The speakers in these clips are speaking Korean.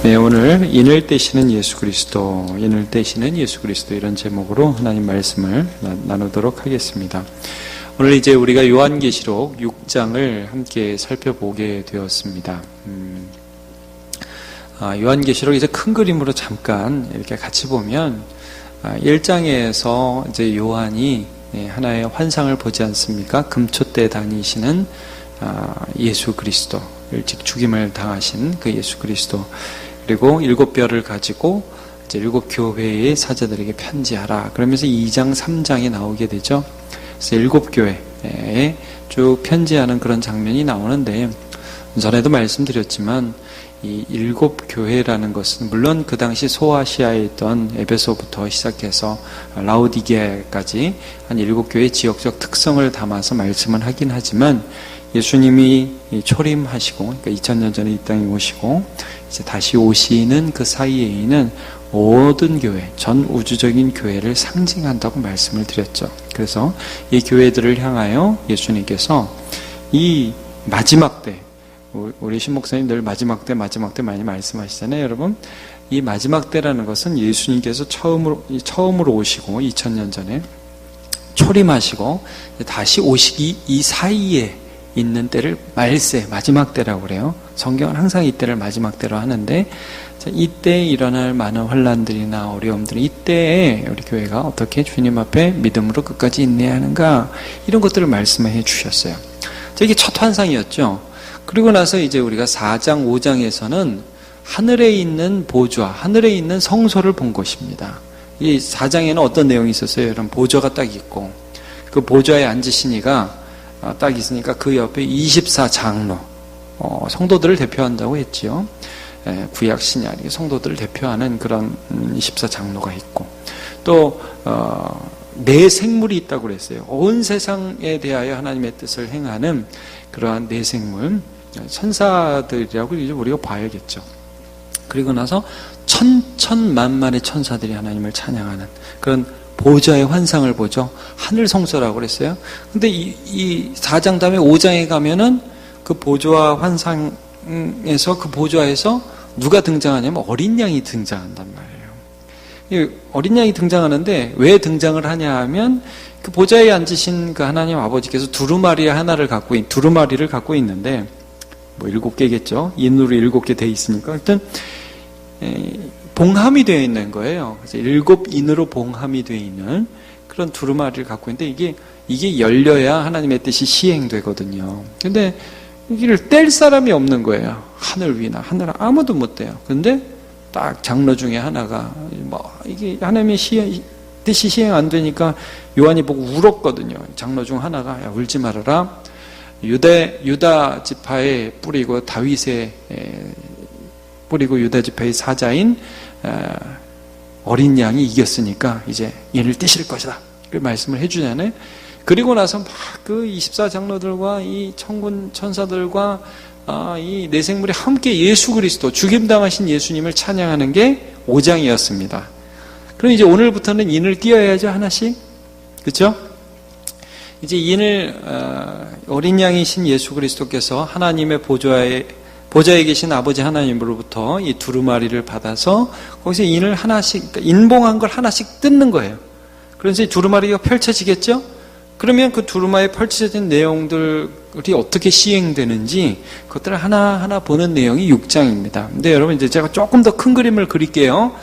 네, 오늘 인을 떼시는 예수 그리스도, 인을 떼시는 예수 그리스도 이런 제목으로 하나님 말씀을 나누도록 하겠습니다. 오늘 이제 우리가 요한계시록 6장을 함께 살펴보게 되었습니다. 요한계시록 이제 큰 그림으로 잠깐 이렇게 같이 보면 1장에서 이제 요한이 하나의 환상을 보지 않습니까? 금초 때 다니시는 예수 그리스도, 일찍 죽임을 당하신 그 예수 그리스도, 그리고 7뼈를 가지고 이제 7 교회의 사제들에게 편지하라. 그러면서 2장, 3장에 나오게 되죠. 그래서 7 교회에 쭉 편지하는 그런 장면이 나오는데, 전에도 말씀드렸지만 이 7 교회라는 것은 물론 그 당시 소아시아에 있던 에베소부터 시작해서 라오디게아까지 한 7 교회의 지역적 특성을 담아서 말씀을 하긴 하지만, 예수님이 초림하시고, 그러니까 2000년 전에 이 땅에 오시고 이제 다시 오시는 그 사이에 있는 모든 교회, 전 우주적인 교회를 상징한다고 말씀을 드렸죠. 그래서 이 교회들을 향하여 예수님께서 이 마지막 때, 우리 신목사님 늘 마지막 때 많이 말씀하시잖아요, 여러분. 이 마지막 때라는 것은 예수님께서 처음으로 오시고 2000년 전에 초림하시고 다시 오시기 이 사이에 있는 때를 말세, 마지막 때라고 그래요. 성경은 항상 이때를 마지막 때로 하는데, 이때 일어날 많은 환난들이나 어려움들이, 이때에 우리 교회가 어떻게 주님 앞에 믿음으로 끝까지 인내하는가, 이런 것들을 말씀해 주셨어요. 이게 첫 환상이었죠. 그리고 나서 이제 우리가 4장, 5장에서는 하늘에 있는 보좌, 하늘에 있는 성소를 본 것입니다. 이 4장에는 어떤 내용이 있었어요? 여러분, 보좌가 딱 있고, 그 보좌에 앉으시니가 딱 있으니까 그 옆에 24장로, 성도들을 대표한다고 했지요. 구약 신약 성도들을 대표하는 그런 24장로가 있고, 또 네 생물이 있다고 그랬어요. 온 세상에 대하여 하나님의 뜻을 행하는 그러한 네 생물, 천사들이라고 이제 우리가 봐야겠죠. 그리고 나서 천만만의 천사들이 하나님을 찬양하는 그런 보좌의 환상을 보죠. 하늘 성소라고 그랬어요. 근데 이 4장 다음에 5장에 가면은 그 보좌 환상에서, 그 보좌에서 누가 등장하냐면 어린 양이 등장한단 말이에요. 이 어린 양이 등장하는데 왜 등장을 하냐 하면, 그 보좌에 앉으신 그 하나님 아버지께서 두루마리를 갖고 있는데, 뭐 7개겠죠. 인으로 7개 돼 있으니까 일단 봉함이 되어 있는 거예요. 그래서 7 인으로 봉함이 되어 있는 그런 두루마리를 갖고 있는데, 이게 열려야 하나님의 뜻이 시행되거든요. 근데 이를 뗄 사람이 없는 거예요. 하늘 위나 하늘 아무도 못 떼요. 근데 딱 장로 중에 하나가, 이게 하나님의 뜻이 시행 안 되니까 요한이 보고 울었거든요. 장로 중 하나가, 야, 울지 말아라. 유다 지파에 뿌리고 다윗의 뿌리고 유다 지파의 사자인 어린 양이 이겼으니까 이제 얘를 떼실 것이다. 그 말씀을 해주잖아요. 그리고 나서 막 그 24장로들과 이 천군 천사들과 이 네 생물이 함께 예수 그리스도, 죽임당하신 예수님을 찬양하는 게 5장이었습니다. 그럼 이제 오늘부터는 인을 띄어야죠, 하나씩. 그렇죠? 이제 인을 어린 양이신 예수 그리스도께서 하나님의 보좌에 계신 아버지 하나님으로부터 이 두루마리를 받아서 거기서 인을 하나씩, 그러니까 인봉한 걸 하나씩 뜯는 거예요. 그래서 이 두루마리가 펼쳐지겠죠? 그러면 그 두루마리에 펼쳐진 내용들이 어떻게 시행되는지 그것들을 하나하나 보는 내용이 6장입니다. 근데 여러분, 이제 제가 조금 더 큰 그림을 그릴게요.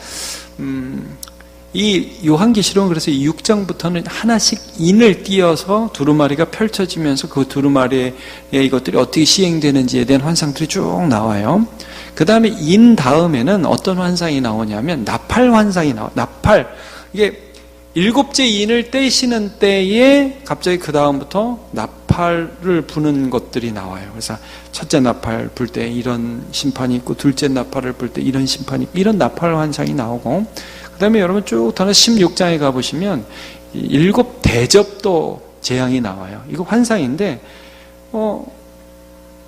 이 요한계시록은 그래서 이 6장부터는 하나씩 인을 띄어서 두루마리가 펼쳐지면서 그 두루마리에 이것들이 어떻게 시행되는지에 대한 환상들이 쭉 나와요. 그 다음에 인 다음에는 어떤 환상이 나오냐면 나팔 환상이 나와요. 나팔. 이게 7째 인을 떼시는 때에 갑자기 그 다음부터 나팔을 부는 것들이 나와요. 그래서 첫째 나팔 불 때 이런 심판이 있고, 둘째 나팔을 불 때 이런 심판이 있고, 이런 나팔 환상이 나오고, 그 다음에 여러분 쭉 더는 16장에 가보시면 7 대접도 재앙이 나와요. 이거 환상인데,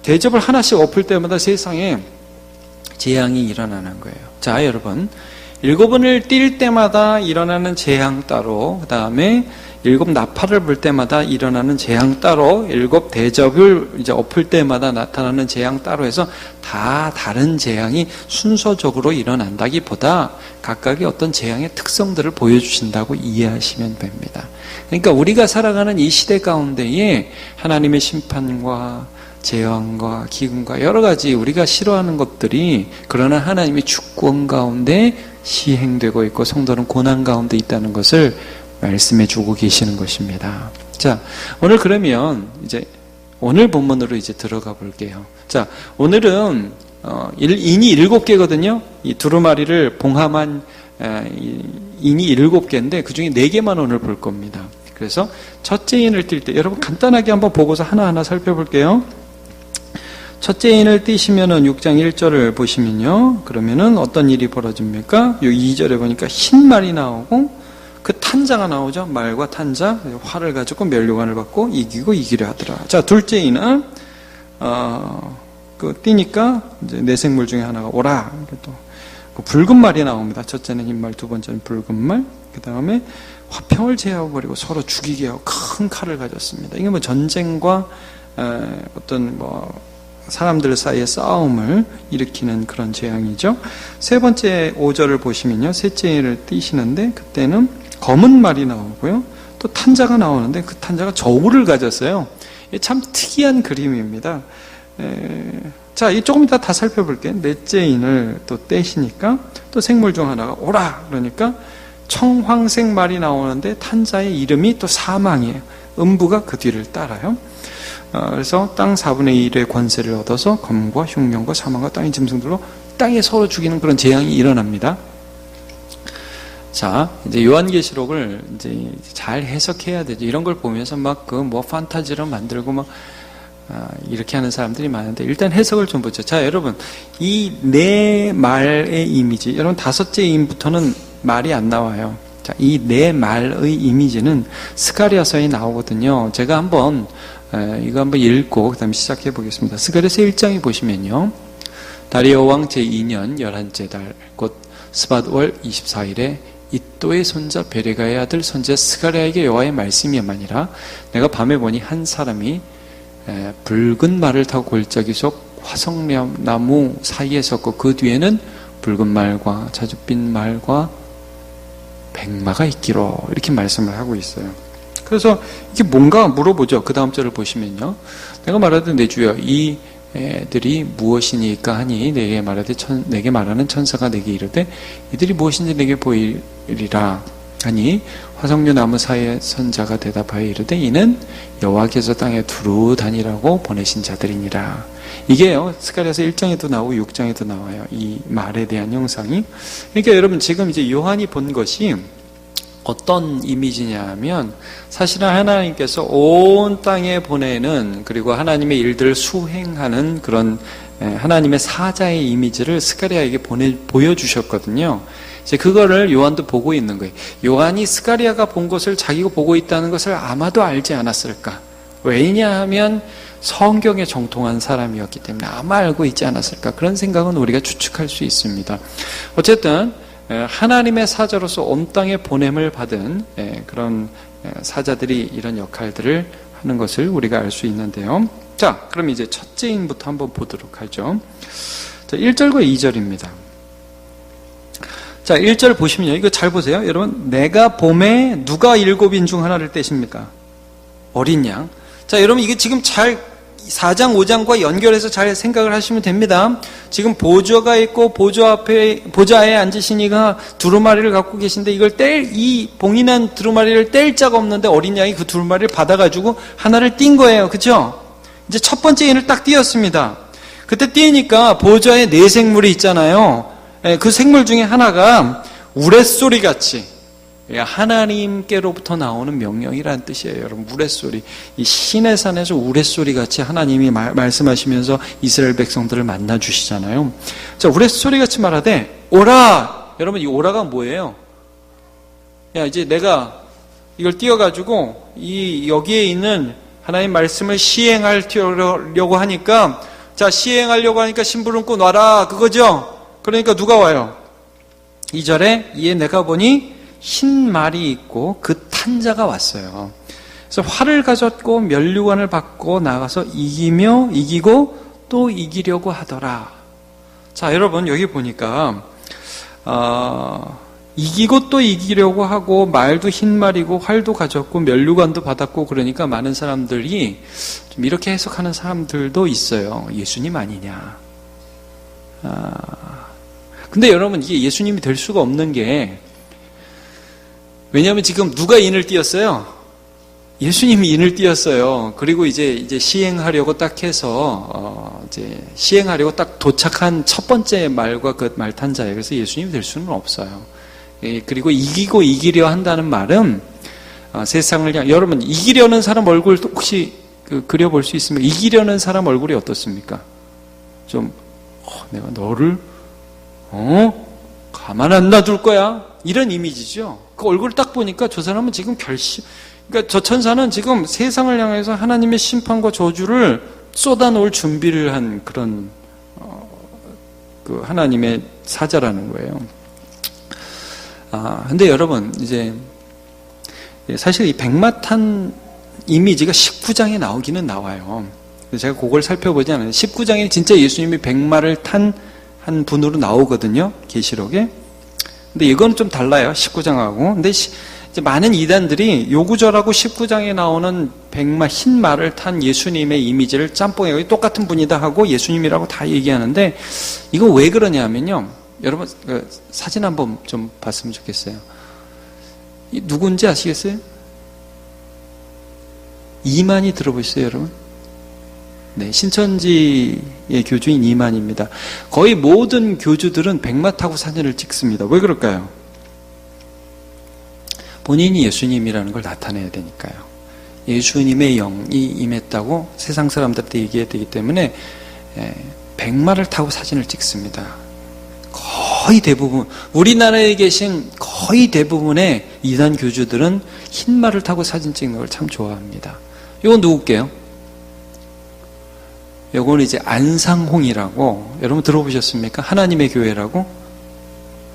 대접을 하나씩 엎을 때마다 세상에 재앙이 일어나는 거예요. 자, 여러분, 7번을 뛸 때마다 일어나는 재앙 따로, 그 다음에 7 나팔을 불 때마다 일어나는 재앙 따로, 7 대접을 이제 엎을 때마다 나타나는 재앙 따로 해서 다 다른 재앙이 순서적으로 일어난다기보다 각각의 어떤 재앙의 특성들을 보여주신다고 이해하시면 됩니다. 그러니까 우리가 살아가는 이 시대 가운데에 하나님의 심판과 재앙과 기근과 여러 가지 우리가 싫어하는 것들이 그러나 하나님의 주권 가운데 시행되고 있고 성도는 고난 가운데 있다는 것을 말씀해 주고 계시는 것입니다. 자, 오늘 그러면 이제 오늘 본문으로 이제 들어가 볼게요. 자, 오늘은 인이 7개거든요. 이 두루마리를 봉함한 인이 7개인데 그 중에 4개만 오늘 볼 겁니다. 그래서 첫째 인을 띌 때 여러분 간단하게 한번 보고서 하나하나 살펴볼게요. 첫째 인을 띄시면은 6장 1절을 보시면요. 그러면은 어떤 일이 벌어집니까? 2절에 보니까 흰 말이 나오고 그 탄자가 나오죠. 말과 탄자, 활을 가지고 면류관을 받고 이기고 이기려 하더라. 자, 둘째 인은 그 띄니까 이제 네 생물 중에 하나가 오라. 또 그 붉은 말이 나옵니다. 첫째는 흰 말, 두 번째는 붉은 말. 그 다음에 화평을 제하고 버리고 서로 죽이게 하고 큰 칼을 가졌습니다. 이게 뭐 전쟁과 어떤 뭐 사람들 사이의 싸움을 일으키는 그런 재앙이죠. 세 번째 5절을 보시면요. 셋째 인을 띄시는데 그때는 검은 말이 나오고요. 또 탄자가 나오는데 그 탄자가 저울을 가졌어요. 참 특이한 그림입니다. 자, 이 조금 이따 다 살펴볼게요. 넷째 인을 또 떼시니까 또 생물 중 하나가 오라 그러니까 청황색 말이 나오는데 탄자의 이름이 또 사망이에요. 음부가 그 뒤를 따라요. 그래서 땅 4분의 1의 권세를 얻어서 검과 흉년과 사망과 땅의 짐승들로 땅에 서로 죽이는 그런 재앙이 일어납니다. 자, 이제 요한계시록을 이제 잘 해석해야 되죠. 이런 걸 보면서 막 그 뭐 판타지로 만들고 막 이렇게 하는 사람들이 많은데 일단 해석을 좀 보죠. 자, 여러분 이 네 말의 이미지, 여러분 다섯째 인부터는 말이 안 나와요. 자, 이 네 말의 이미지는 스가랴서에 나오거든요. 제가 한번 이거 한번 읽고 그 다음에 시작해 보겠습니다. 스가랴서 1장에 보시면요. 다리오 왕 제2년 11째 달 곧 스밧월 24일에 이또의 손자 베레가의 아들 선지자 스가랴에게 여호와의 말씀이 임하니라. 내가 밤에 보니 한 사람이 붉은 말을 타고 골짜기 속 화석나무 사이에 섰고 그 뒤에는 붉은 말과 자줏빛 말과 백마가 있기로 이렇게 말씀을 하고 있어요. 그래서 이게 뭔가 물어보죠. 그 다음 절을 보시면요. 내가 말하되 내 주여 이 애들이 무엇이니까 하니 내게 말하는 천사가 내게 이르되 이들이 무엇인지 내게 보이리라 하니 화석류 나무 사이에 선자가 대답하여 이르되 이는 여호와께서 땅에 두루 다니라고 보내신 자들이니라. 이게요 스가랴서 1장에도 나오고 6장에도 나와요. 이 말에 대한 형상이. 그러니까 여러분 지금 이제 요한이 본 것이 어떤 이미지냐 하면 사실은 하나님께서 온 땅에 보내는 그리고 하나님의 일들을 수행하는 그런 하나님의 사자의 이미지를 스가랴에게 보여주셨거든요. 이제 그거를 요한도 보고 있는 거예요. 요한이 스가랴가 본 것을 자기가 보고 있다는 것을 아마도 알지 않았을까? 왜냐하면 성경에 정통한 사람이었기 때문에 아마 알고 있지 않았을까? 그런 생각은 우리가 추측할 수 있습니다. 어쨌든 하나님의 사자로서 온 땅에 보냄을 받은 그런 사자들이 이런 역할들을 하는 것을 우리가 알 수 있는데요. 자, 그럼 이제 첫째 인부터 한번 보도록 하죠. 자, 1절과 2절입니다. 자, 1절 보시면요. 이거 잘 보세요. 여러분, 내가 봄에 누가 7인 중 하나를 떼십니까? 어린 양. 자, 여러분, 이게 지금 잘 4장, 5장과 연결해서 잘 생각을 하시면 됩니다. 지금 보좌가 있고 보좌에 앉으신 이가 두루마리를 갖고 계신데 이걸 이 봉인한 두루마리를 뗄 자가 없는데 어린 양이 그 두루마리를 받아가지고 하나를 띈 거예요. 그렇죠? 이제 첫 번째 인을 딱 띄었습니다. 그때 띄니까 보좌에 네 생물이 있잖아요. 그 생물 중에 하나가 우레소리 같이 하나님께로부터 나오는 명령이라는 뜻이에요. 여러분, 우레소리. 이 시내산에서 우레소리 같이 하나님이 말씀하시면서 이스라엘 백성들을 만나 주시잖아요. 자, 우레소리 같이 말하되 오라. 여러분, 이 오라가 뭐예요? 야, 이제 내가 이걸 띄워가지고 여기에 있는 하나님 말씀을 시행하려고 하니까, 자, 시행하려고 하니까 심부름꾼 와라. 그거죠? 그러니까 누가 와요? 2절에 이에 내가 보니 흰 말이 있고 그 탄 자가 왔어요. 그래서 활을 가졌고 면류관을 받고 나가서 이기고 또 이기려고 하더라. 자, 여러분 여기 보니까 이기고 또 이기려고 하고 말도 흰 말이고 활도 가졌고 면류관도 받았고 그러니까 많은 사람들이 좀 이렇게 해석하는 사람들도 있어요. 예수님 아니냐. 근데 여러분 이게 예수님이 될 수가 없는 게 왜냐하면 지금 누가 인을 띄었어요? 예수님이 인을 띄었어요. 그리고 이제 시행하려고 딱 해서 이제 시행하려고 딱 도착한 첫 번째 말과 그 말탄자예요. 그래서 예수님이 될 수는 없어요. 그리고 이기고 이기려 한다는 말은 세상을 여러분 이기려는 사람 얼굴 혹시 그려볼 수 있습니까? 이기려는 사람 얼굴이 어떻습니까? 좀 내가 너를 가만 안 놔둘 거야 이런 이미지죠. 그 얼굴을 딱 보니까 저 사람은 지금 그러니까 저 천사는 지금 세상을 향해서 하나님의 심판과 저주를 쏟아놓을 준비를 한 그런 그 하나님의 사자라는 거예요. 근데 여러분 이제 사실 이 백마탄 이미지가 19장에 나오기는 나와요. 제가 그걸 살펴보지 않아요. 19장에 진짜 예수님이 백마를 탄 한 분으로 나오거든요. 계시록에. 근데 이건 좀 달라요. 19장하고. 근데 이제 많은 이단들이 요 구절하고 19장에 나오는 백마 흰 말을 탄 예수님의 이미지를 짬뽕에 똑같은 분이다 하고 예수님이라고 다 얘기하는데 이거 왜 그러냐면요. 여러분 사진 한번 좀 봤으면 좋겠어요. 누군지 아시겠어요? 이만희 들어보셨어요, 여러분? 네, 신천지의 교주인 이만희입니다. 거의 모든 교주들은 백마 타고 사진을 찍습니다. 왜 그럴까요? 본인이 예수님이라는 걸 나타내야 되니까요. 예수님의 영이 임했다고 세상 사람들한테 얘기해야 되기 때문에 백마를 타고 사진을 찍습니다. 거의 대부분 우리나라에 계신 거의 대부분의 이단 교주들은 흰 말을 타고 사진 찍는 걸 참 좋아합니다. 이건 누구게요? 이거는 이제 안상홍이라고 여러분 들어보셨습니까? 하나님의 교회라고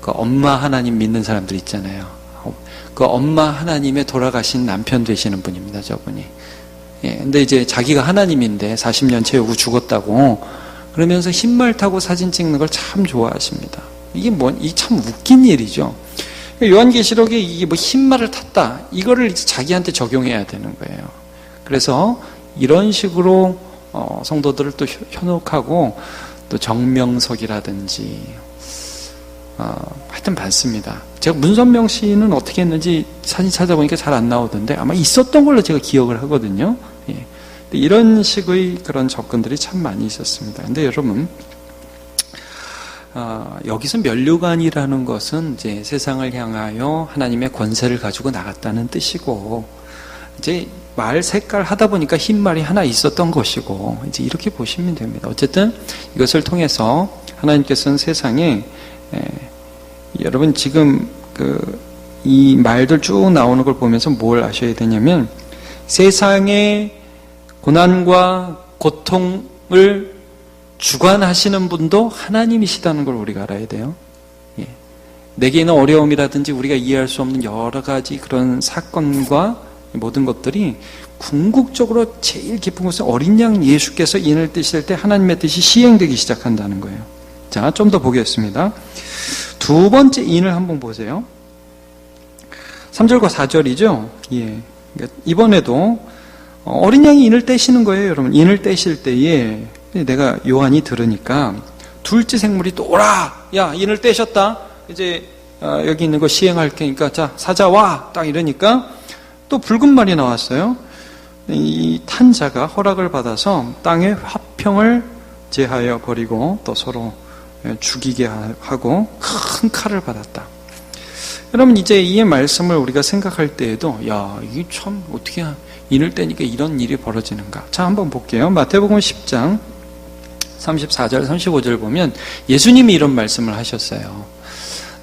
그 엄마 하나님 믿는 사람들 있잖아요. 그 엄마 하나님의 돌아가신 남편 되시는 분입니다. 저분이. 근데 이제 자기가 하나님인데 40년 채우고 죽었다고 그러면서 흰말 타고 사진 찍는 걸 참 좋아하십니다. 이게 참 웃긴 일이죠. 요한계시록에 이게 흰말을 탔다. 이거를 이제 자기한테 적용해야 되는 거예요. 그래서 이런 식으로 성도들을 또 현혹하고 또 정명석이라든지 하여튼 많습니다. 제가 문선명 씨는 어떻게 했는지 사진 찾아보니까 잘 안 나오던데 아마 있었던 걸로 제가 기억을 하거든요. 이런 식의 그런 접근들이 참 많이 있었습니다. 근데 여러분 여기서 면류관이라는 것은 이제 세상을 향하여 하나님의 권세를 가지고 나갔다는 뜻이고 이제 말 색깔 하다 보니까 흰 말이 하나 있었던 것이고 이제 이렇게 보시면 됩니다. 어쨌든 이것을 통해서 하나님께서는 세상에 여러분 지금 이 말들 쭉 나오는 걸 보면서 뭘 아셔야 되냐면 세상의 고난과 고통을 주관하시는 분도 하나님이시다는 걸 우리가 알아야 돼요. 내게 있는 어려움이라든지 우리가 이해할 수 없는 여러 가지 그런 사건과 모든 것들이 궁극적으로 제일 깊은 것은 어린 양 예수께서 인을 떼실 때 하나님의 뜻이 시행되기 시작한다는 거예요. 자, 좀 더 보겠습니다. 두 번째 인을 한번 보세요. 3절과 4절이죠. 이번에도 어린 양이 인을 떼시는 거예요, 여러분. 인을 떼실 때에 내가 요한이 들으니까 둘째 생물이 또 오라! 야, 인을 떼셨다. 이제 여기 있는 거 시행할 테니까 자, 사자 와! 딱 이러니까 또 붉은 말이 나왔어요. 이 탄자가 허락을 받아서 땅의 화평을 제하여 버리고 또 서로 죽이게 하고 큰 칼을 받았다. 여러분 이제 이 말씀을 우리가 생각할 때에도 야 이게 참 어떻게 인을 떼니까 이런 일이 벌어지는가. 자 한번 볼게요. 마태복음 10장 34절 35절 보면 예수님이 이런 말씀을 하셨어요.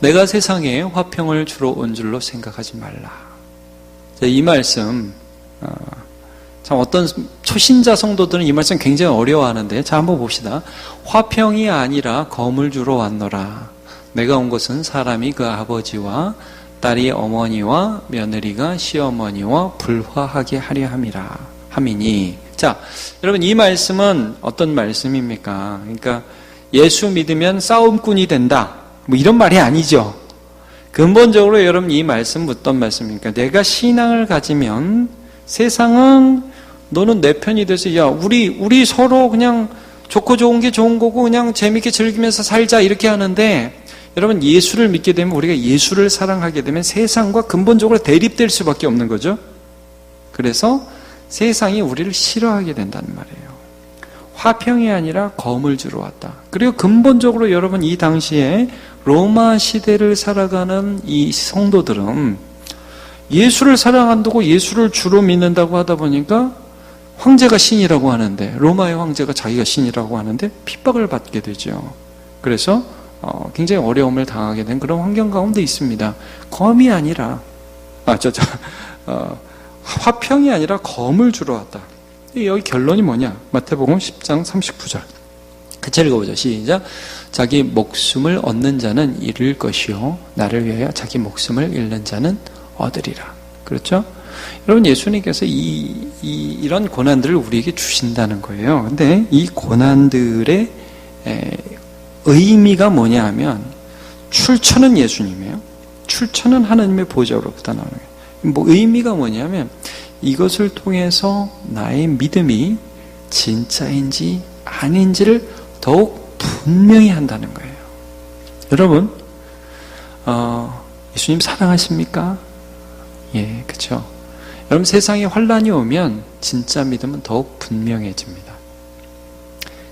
내가 세상에 화평을 주러 온 줄로 생각하지 말라. 이 말씀 참 어떤 초신자 성도들은 이 말씀 굉장히 어려워하는데 자 한번 봅시다. 화평이 아니라 검을 주러 왔노라. 내가 온 것은 사람이 그 아버지와 딸이 어머니와 며느리가 시어머니와 불화하게 하려 함이니. 자, 여러분 이 말씀은 어떤 말씀입니까? 그러니까 예수 믿으면 싸움꾼이 된다, 뭐 이런 말이 아니죠. 근본적으로 여러분 이 말씀은 어떤 말씀입니까? 내가 신앙을 가지면 세상은 너는 내 편이 돼서 야 우리 서로 그냥 좋고 좋은 게 좋은 거고 그냥 재밌게 즐기면서 살자 이렇게 하는데, 여러분 예수를 믿게 되면, 우리가 예수를 사랑하게 되면 세상과 근본적으로 대립될 수밖에 없는 거죠. 그래서 세상이 우리를 싫어하게 된다는 말이에요. 화평이 아니라 검을 주러 왔다. 그리고 근본적으로 여러분 이 당시에 로마 시대를 살아가는 이 성도들은 예수를 사랑한다고 예수를 주로 믿는다고 하다 보니까 황제가 신이라고 하는데, 로마의 황제가 자기가 신이라고 하는데 핍박을 받게 되죠. 그래서 굉장히 어려움을 당하게 된 그런 환경 가운데 있습니다. 검이 아니라 화평이 아니라 검을 주러 왔다. 여기 결론이 뭐냐? 마태복음 10장 39절 같이 읽어보죠. 시작. 자기 목숨을 얻는 자는 잃을 것이요 나를 위하여 자기 목숨을 잃는 자는 얻으리라. 그렇죠? 여러분 예수님께서 이런 고난들을 우리에게 주신다는 거예요. 근데 이 고난들의 의미가 뭐냐 하면, 출처는 예수님이에요. 출처는 하나님의 보좌로부터 나오는 거예요. 뭐 의미가 뭐냐면 이것을 통해서 나의 믿음이 진짜인지 아닌지를 더욱 분명히 한다는 거예요. 여러분 예수님 사랑하십니까? 예, 그렇죠. 여러분 세상에 환란이 오면 진짜 믿음은 더욱 분명해집니다.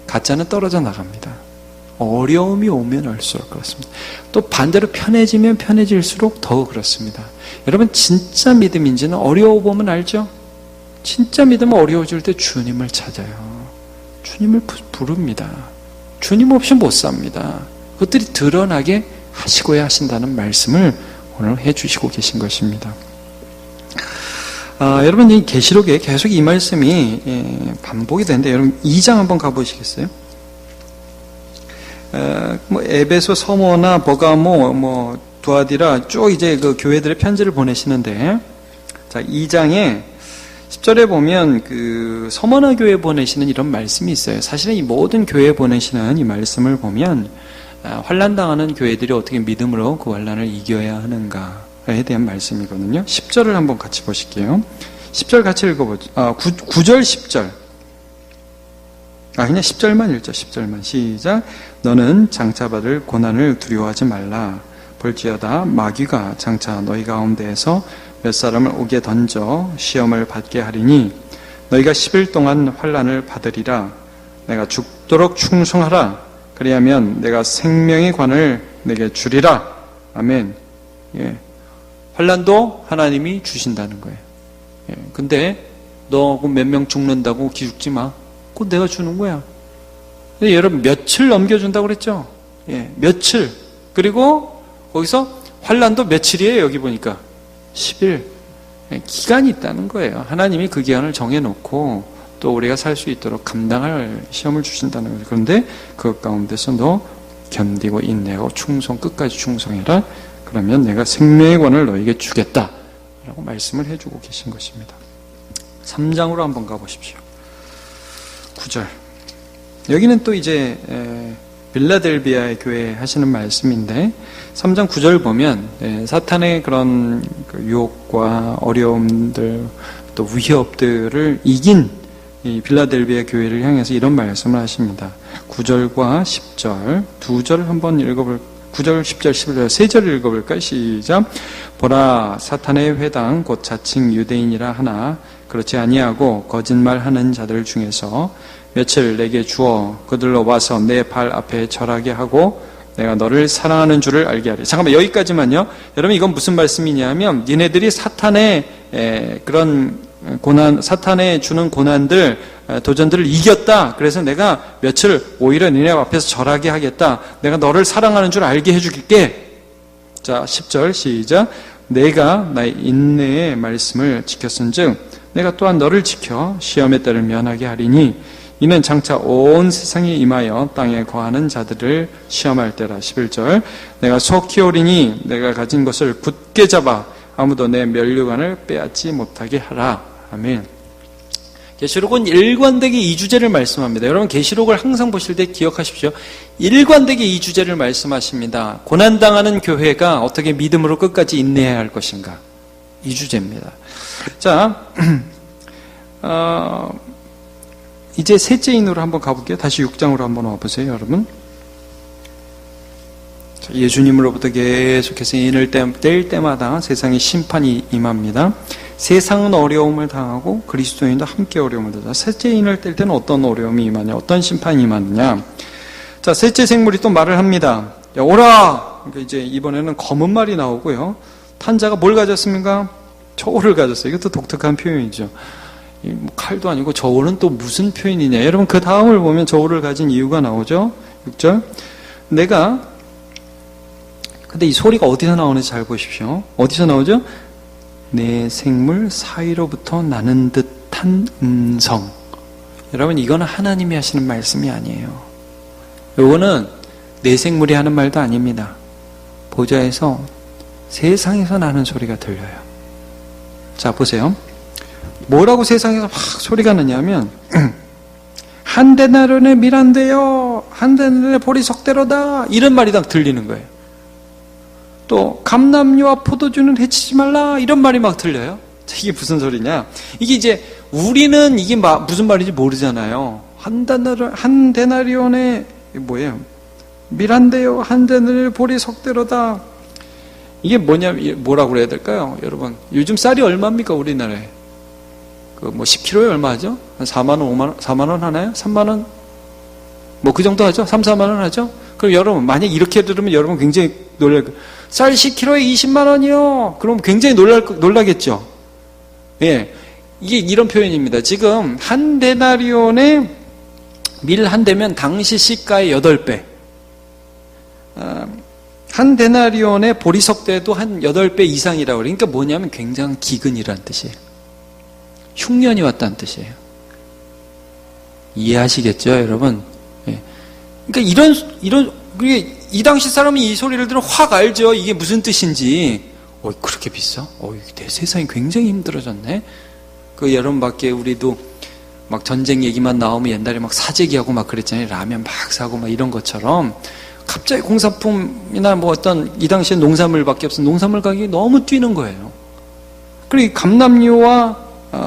가짜는 떨어져 나갑니다. 어려움이 오면 올수록 그렇습니다. 또 반대로 편해지면 편해질수록 더욱 그렇습니다. 여러분 진짜 믿음인지는 어려워 보면 알죠? 진짜 믿음은 어려워질 때 주님을 찾아요. 주님을 부릅니다. 주님 없이 못 삽니다. 그것들이 드러나게 하시고야 하신다는 말씀을 오늘 해주시고 계신 것입니다. 여러분 이 계시록에 계속 이 말씀이 반복이 되는데, 여러분 2장 한번 가보시겠어요? 뭐 에베소, 서모나 버가모, 두아디라 쭉 이제 그 교회들의 편지를 보내시는데, 자 2장에 10절에 보면 그 서머나 교회에 보내시는 이런 말씀이 있어요. 사실은 이 모든 교회에 보내시는 이 말씀을 보면 환난 당하는 교회들이 어떻게 믿음으로 그 환난을 이겨야 하는가에 대한 말씀이거든요. 10절을 한번 같이 보실게요. 10절 같이 읽어보죠. 9절 10절. 그냥 10절만 읽죠. 10절만. 시작. 너는 장차 받을 고난을 두려워하지 말라. 볼지어다 마귀가 장차 너희 가운데에서 몇 사람을 옥에 던져 시험을 받게 하리니 너희가 10일 동안 환난을 받으리라. 내가 죽도록 충성하라. 그리하면 내가 생명의 관을 내게 주리라. 아멘. 예. 환난도 하나님이 주신다는 거예요. 예. 근데 너 몇 명 죽는다고 기죽지 마. 그거 내가 주는 거야. 근데 여러분 며칠 넘겨준다고 그랬죠? 예. 며칠. 그리고 거기서 환난도 며칠이에요. 여기 보니까 10일. 기간이 있다는 거예요. 하나님이 그 기간을 정해놓고 또 우리가 살 수 있도록 감당할 시험을 주신다는 거예요. 그런데 그 가운데서 너 견디고 인내하고 충성, 끝까지 충성해라. 그러면 내가 생명의 권을 너에게 주겠다 라고 말씀을 해주고 계신 것입니다. 3장으로 한번 가보십시오. 9절. 여기는 또 이제 빌라델비아의 교회 하시는 말씀인데 3장 9절 보면 사탄의 그런 유혹과 어려움들 또 위협들을 이긴 이 빌라델비아 교회를 향해서 이런 말씀을 하십니다. 9절과 10절 두 절 한번 읽어볼까요? 9절, 10절, 11절 세 절 읽어볼까요? 시작. 보라 사탄의 회당 곧 자칭 유대인이라 하나 그렇지 아니하고 거짓말하는 자들 중에서 며칠 내게 주어 그들로 와서 내 발 앞에 절하게 하고 내가 너를 사랑하는 줄을 알게 하리. 잠깐만 여기까지만요. 여러분 이건 무슨 말씀이냐면 니네들이 사탄의 그런 고난, 사탄에 주는 고난들, 도전들을 이겼다. 그래서 내가 며칠 오히려 니네 앞에서 절하게 하겠다. 내가 너를 사랑하는 줄 알게 해줄게. 자 10절 시작. 내가 나의 인내의 말씀을 지켰은즉 내가 또한 너를 지켜 시험에 따를 면하게 하리니 이는 장차 온 세상에 임하여 땅에 거하는 자들을 시험할 때라. 11절 내가 속히 오리니 내가 가진 것을 굳게 잡아 아무도 내 면류관을 빼앗지 못하게 하라. 아멘. 계시록은 일관되게 이 주제를 말씀합니다. 여러분 계시록을 항상 보실 때 기억하십시오. 일관되게 이 주제를 말씀하십니다. 고난당하는 교회가 어떻게 믿음으로 끝까지 인내해야 할 것인가. 이 주제입니다. 자, 이제 셋째인으로 한번 가볼게요. 다시 6장으로 한번 와보세요, 여러분. 예수님으로부터 계속해서 인을 뗄 때마다 세상에 심판이 임합니다. 세상은 어려움을 당하고 그리스도인도 함께 어려움을 당하죠. 셋째 인을 뗄 때는 어떤 어려움이 임하냐, 어떤 심판이 임하느냐. 자, 셋째 생물이 또 말을 합니다. 야, 오라! 그러니까 이제 이번에는 검은 말이 나오고요. 탄자가 뭘 가졌습니까? 저울을 가졌어요. 이것도 독특한 표현이죠. 칼도 아니고 저울은 또 무슨 표현이냐. 여러분 그 다음을 보면 저울을 가진 이유가 나오죠. 6절 근데 이 소리가 어디서 나오는지 잘 보십시오. 어디서 나오죠? 내 생물 사이로부터 나는 듯한 음성. 여러분 이거는 하나님이 하시는 말씀이 아니에요. 이거는 내 생물이 하는 말도 아닙니다. 보좌에서 세상에서 나는 소리가 들려요. 자 보세요. 뭐라고 세상에서 막 소리가 나냐면 한 데나리온의 밀한데요, 한 데나리온의 보리 석대로다, 이런 말이 다 들리는 거예요. 또 감람류와 포도주는 해치지 말라, 이런 말이 막 들려요. 이게 무슨 소리냐? 이게 이제 우리는 이게 무슨 말인지 모르잖아요. 한 데나리온의 뭐예요? 밀한데요, 한 데나리온의 보리 석대로다. 이게 뭐라고 그래야 될까요? 여러분 요즘 쌀이 얼마입니까 우리나라에? 그 뭐 10kg에 얼마죠? 한 4만 원, 5만 원, 4만 원 하나요? 3만 원? 뭐 그 정도 하죠? 3, 4만 원 하죠? 그럼 여러분 만약 이렇게 들으면 여러분 굉장히 놀랄 거예요. 쌀 10kg에 20만 원이요. 그럼 굉장히 놀라겠죠? 예. 이게 이런 표현입니다. 지금 한 데나리온에 밀 한 대면 당시 시가의 8배. 한 데나리온의 보리석대도 한 8배 이상이라고 그래요. 그러니까 뭐냐면 굉장한 기근이라는 뜻이에요. 흉년이 왔다는 뜻이에요. 이해하시겠죠, 여러분? 예. 그러니까 이 당시 사람이 이 소리를 들으면 확 알죠. 이게 무슨 뜻인지. 그렇게 비싸? 내 세상이 굉장히 힘들어졌네. 그 여름밖에 우리도 막 전쟁 얘기만 나오면 옛날에 막 사재기하고 막 그랬잖아요. 라면 막 사고 막 이런 것처럼. 갑자기 공산품이나 뭐 어떤 이 당시에 농산물밖에 없어서 농산물 가격이 너무 뛰는 거예요. 그리고 감람류와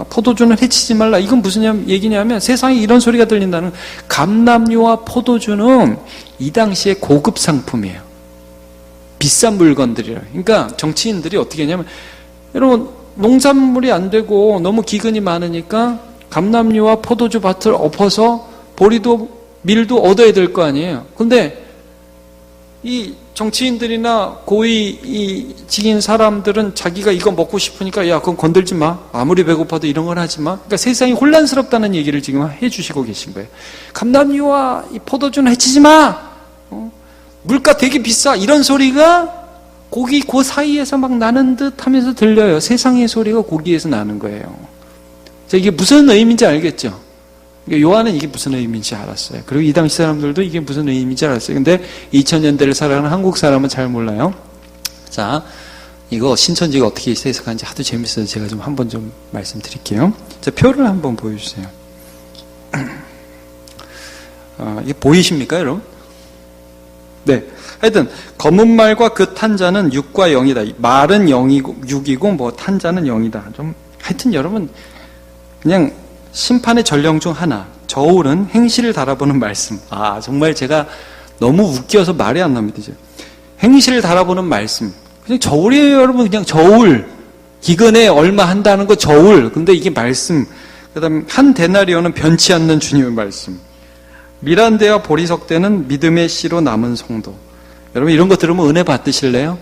포도주는 해치지 말라. 이건 무슨 얘기냐면 세상에 이런 소리가 들린다는, 감람류와 포도주는 이 당시에 고급 상품이에요. 비싼 물건들이라. 그러니까 정치인들이 어떻게 했냐면, 여러분 농산물이 안 되고 너무 기근이 많으니까 감람류와 포도주 밭을 엎어서 보리도 밀도 얻어야 될 거 아니에요. 근데 이 정치인들이나 고위 직인 사람들은 자기가 이거 먹고 싶으니까 야 그건 건들지 마, 아무리 배고파도 이런 건 하지 마. 그러니까 세상이 혼란스럽다는 얘기를 지금 해주시고 계신 거예요. 감람류와 이 포도주는 해치지 마, 물가 되게 비싸, 이런 소리가 그 사이에서 막 나는 듯 하면서 들려요. 세상의 소리가 거기에서 나는 거예요. 자, 이게 무슨 의미인지 알겠죠? 요한은 이게 무슨 의미인지 알았어요. 그리고 이 당시 사람들도 이게 무슨 의미인지 알았어요. 근데 2000년대를 살아가는 한국 사람은 잘 몰라요. 자, 이거 신천지가 어떻게 해석하는지 하도 재밌어서 제가 좀 한번 좀 말씀드릴게요. 자, 표를 한번 보여주세요. 이게 보이십니까, 여러분? 네. 하여튼 검은 말과 그 탄자는 6과 0이다. 말은 6이고 뭐 탄자는 0이다. 좀 하여튼 여러분 그냥 심판의 전령 중 하나, 저울은 행실을 달아보는 말씀. 정말 제가 너무 웃겨서 말이 안 납니다. 이제. 행실을 달아보는 말씀. 그냥 저울이에요, 여러분. 그냥 저울. 기근에 얼마 한다는 거 저울. 근데 이게 말씀. 그 다음에 한 데나리온은 변치 않는 주님의 말씀. 미란대와 보리석대는 믿음의 씨로 남은 성도. 여러분 이런 거 들으면 은혜 받으실래요?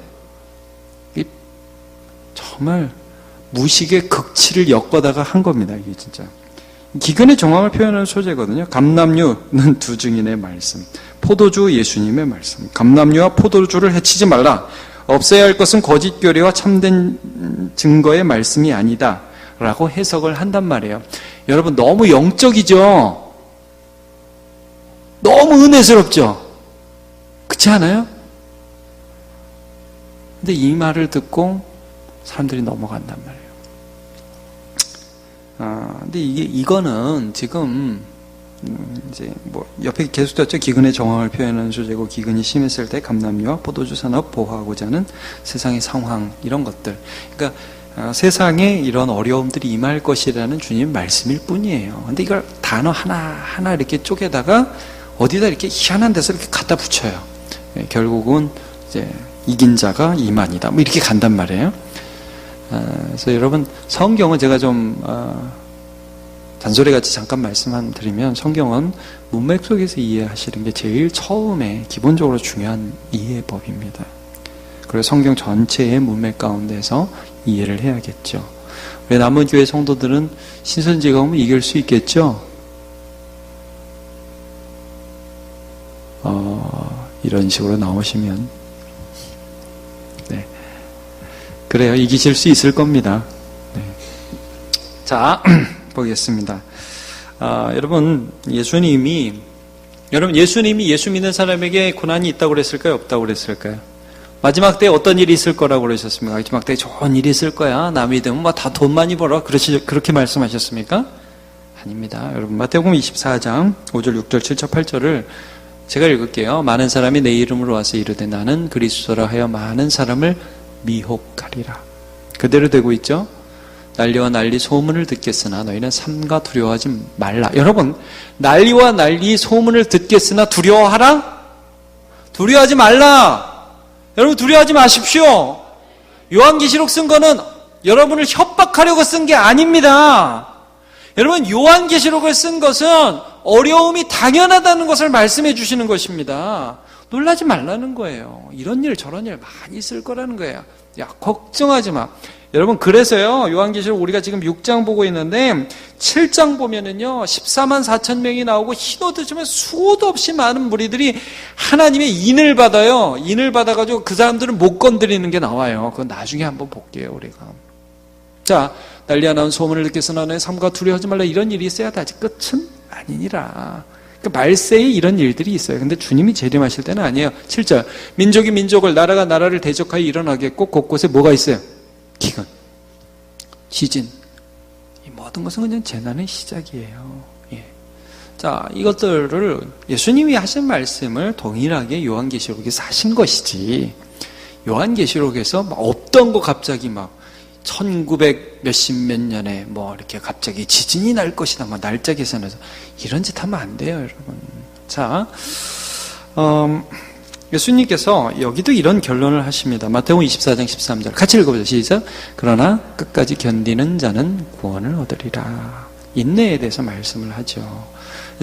정말 무식의 극치를 엮어다가 한 겁니다. 이게 진짜. 기근의 정황을 표현하는 소재거든요. 감람류는 두 증인의 말씀, 포도주 예수님의 말씀. 감람류와 포도주를 해치지 말라. 없애야 할 것은 거짓 교리와 참된 증거의 말씀이 아니다 라고 해석을 한단 말이에요. 여러분 너무 영적이죠? 너무 은혜스럽죠? 그렇지 않아요? 근데 이 말을 듣고 사람들이 넘어간단 말이에요. 근데 이거는 지금 이제 뭐 옆에 계속 떴죠. 기근의 정황을 표현하는 소재고, 기근이 심했을 때 감람류와 포도주 산업 보호하고자 하는 세상의 상황, 이런 것들. 그러니까 세상에 이런 어려움들이 임할 것이라는 주님 말씀일 뿐이에요. 근데 이걸 단어 하나 이렇게 쪼개다가 어디다 이렇게 희한한 데서 이렇게 갖다 붙여요. 결국은 이제 이긴 자가 이만이다, 뭐 이렇게 간단 말이에요. 그래서 여러분, 성경은 제가 좀 단소리같이 잠깐 말씀드리면, 성경은 문맥 속에서 이해하시는 게 제일 처음에 기본적으로 중요한 이해법입니다. 그래서 성경 전체의 문맥 가운데서 이해를 해야겠죠. 우리 남은교회 성도들은 신선지가 오면 이길 수 있겠죠? 이런 식으로 나오시면, 네, 그래요. 이기실 수 있을 겁니다. 네. 자, 보겠습니다. 여러분, 예수님이 예수 믿는 사람에게 고난이 있다고 그랬을까요? 없다고 그랬을까요? 마지막 때에 어떤 일이 있을 거라고 그러셨습니까? 마지막 때에 좋은 일이 있을 거야. 나 믿으면 뭐 다 돈 많이 벌어. 그렇게 말씀하셨습니까? 아닙니다. 여러분, 마태복음 24장 5절, 6절, 7절, 8절을 제가 읽을게요. 많은 사람이 내 이름으로 와서 이르되 나는 그리스도라 하여 많은 사람을 미혹하리라. 그대로 되고 있죠? 난리와 난리 소문을 듣겠으나 너희는 삼가 두려워하지 말라. 여러분, 난리와 난리 소문을 듣겠으나 두려워하라? 두려워하지 말라. 여러분, 두려워하지 마십시오. 요한계시록 쓴 거는 여러분을 협박하려고 쓴 게 아닙니다. 여러분, 요한계시록을 쓴 것은 어려움이 당연하다는 것을 말씀해 주시는 것입니다. 놀라지 말라는 거예요. 이런 일 저런 일 많이 있을 거라는 거예요. 야, 걱정하지 마. 여러분, 그래서요, 요한계시록 우리가 지금 6장 보고 있는데 7장 보면은요 14만 4천 명이 나오고 흰옷 입으면 수도 없이 많은 무리들이 하나님의 인을 받아요. 인을 받아가지고 그 사람들은 못 건드리는 게 나와요. 그건 나중에 한번 볼게요, 우리가. 자, 난리가 나는 소문을 듣겠으나 너의 삼가 두려워하지 말라. 이런 일이 있어야 아직 끝은 아니니라. 그러니까 말세에 이런 일들이 있어요. 근데 주님이 재림하실 때는 아니에요. 7절, 민족이 민족을, 나라가 나라를 대적하여 일어나겠고 곳곳에 뭐가 있어요? 기근, 지진, 이 모든 것은 그냥 재난의 시작이에요. 예. 자, 이것들을 예수님이 하신 말씀을 동일하게 요한계시록에서 하신 것이지, 요한계시록에서 막 없던 거 갑자기 막 1900 몇십 몇 년에 뭐 이렇게 갑자기 지진이 날 것이다, 뭐 날짜 계산해서 이런 짓 하면 안 돼요, 여러분. 자, 예수님께서 여기도 이런 결론을 하십니다. 마태복음 24장 13절 같이 읽어보죠. 시작. 그러나 끝까지 견디는 자는 구원을 얻으리라. 인내에 대해서 말씀을 하죠.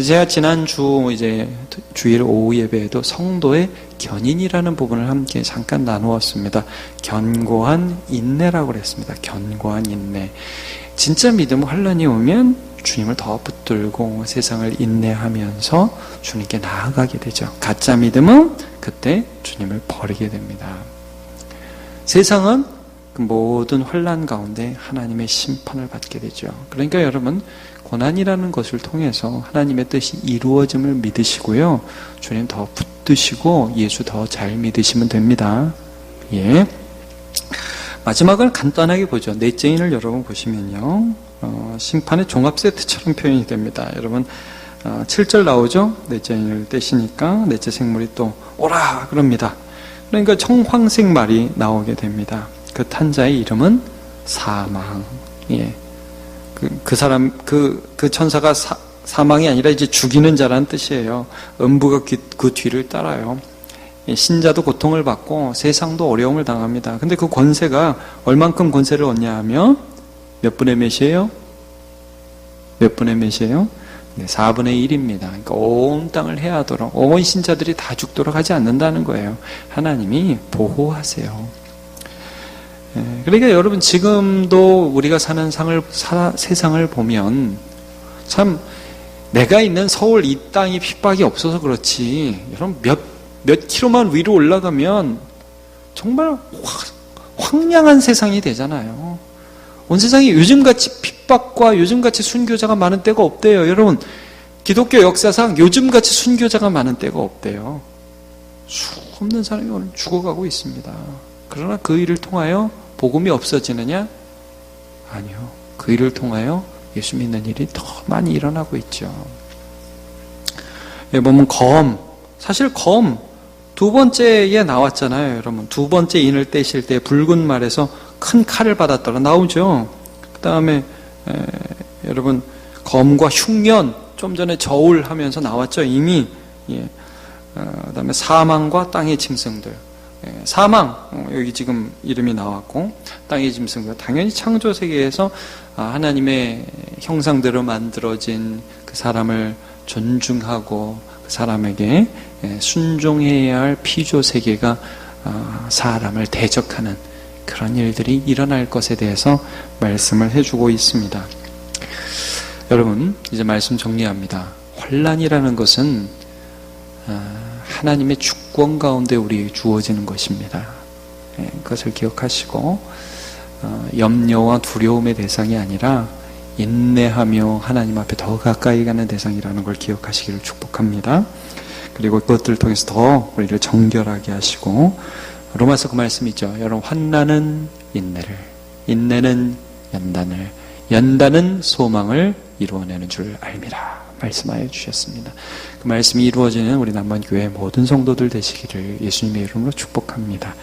제가 지난주 이제 주일 오후 예배에도 성도의 견인이라는 부분을 함께 잠깐 나누었습니다. 견고한 인내라고 그랬습니다. 견고한 인내. 진짜 믿음 환난이 오면 주님을 더 붙들고 세상을 인내하면서 주님께 나아가게 되죠. 가짜 믿음은 그때 주님을 버리게 됩니다. 세상은 그 모든 환난 가운데 하나님의 심판을 받게 되죠. 그러니까 여러분, 고난이라는 것을 통해서 하나님의 뜻이 이루어짐을 믿으시고요, 주님 더 붙드시고 예수 더 잘 믿으시면 됩니다. 예. 마지막을 간단하게 보죠. 넷째 인을 여러분 보시면요, 심판의 종합 세트처럼 표현이 됩니다. 여러분, 7절 나오죠? 넷째 인을 떼시니까 넷째 생물이 또 오라 그럽니다. 그러니까 청황색 말이 나오게 됩니다. 그 탄자의 이름은 사망. 예. 그 사람, 그 천사가 사망이 아니라 이제 죽이는 자라는 뜻이에요. 음부가 그 뒤를 따라요. 신자도 고통을 받고 세상도 어려움을 당합니다. 근데 그 권세가 얼만큼 권세를 얻냐 하면 몇 분의 몇이에요? 몇 분의 몇이에요? 네, 4분의 1입니다. 그러니까 온 땅을 해하도록, 온 신자들이 다 죽도록 하지 않는다는 거예요. 하나님이 보호하세요. 그러니까 여러분, 지금도 우리가 사는 세상을 보면 참 내가 있는 서울 이 땅이 핍박이 없어서 그렇지, 여러분 몇 킬로만 위로 올라가면 정말 황량한 세상이 되잖아요. 온 세상에 요즘같이 핍박과 요즘같이 순교자가 많은 때가 없대요. 여러분, 기독교 역사상 요즘같이 순교자가 많은 때가 없대요. 수 없는 사람이 오늘 죽어가고 있습니다. 그러나 그 일을 통하여 복음이 없어지느냐? 아니요. 그 일을 통하여 예수 믿는 일이 더 많이 일어나고 있죠. 여기 보면 사실 두 번째에 나왔잖아요. 여러분, 두 번째 인을 떼실 때 붉은 말에서 큰 칼을 받았더라 나오죠. 그 다음에 여러분, 검과 흉년, 좀 전에 저울 하면서 나왔죠. 이미. 그 다음에 사망과 땅의 짐승들. 사망, 여기 지금 이름이 나왔고, 땅의 짐승들. 당연히 창조 세계에서 하나님의 형상대로 만들어진 그 사람을 존중하고 그 사람에게 순종해야 할 피조 세계가 사람을 대적하는 그런 일들이 일어날 것에 대해서 말씀을 해주고 있습니다. 여러분, 이제 말씀 정리합니다. 환난이라는 것은 하나님의 주권 가운데 우리에게 주어지는 것입니다. 그것을 기억하시고 염려와 두려움의 대상이 아니라 인내하며 하나님 앞에 더 가까이 가는 대상이라는 걸 기억하시기를 축복합니다. 그리고 그것들을 통해서 더 우리를 정결하게 하시고, 로마서 그 말씀이죠. 여러분, 환난은 인내를, 인내는 연단을, 연단은 소망을 이루어내는 줄 알미라 말씀하여 주셨습니다. 그 말씀이 이루어지는 우리 남반교회 모든 성도들 되시기를 예수님의 이름으로 축복합니다.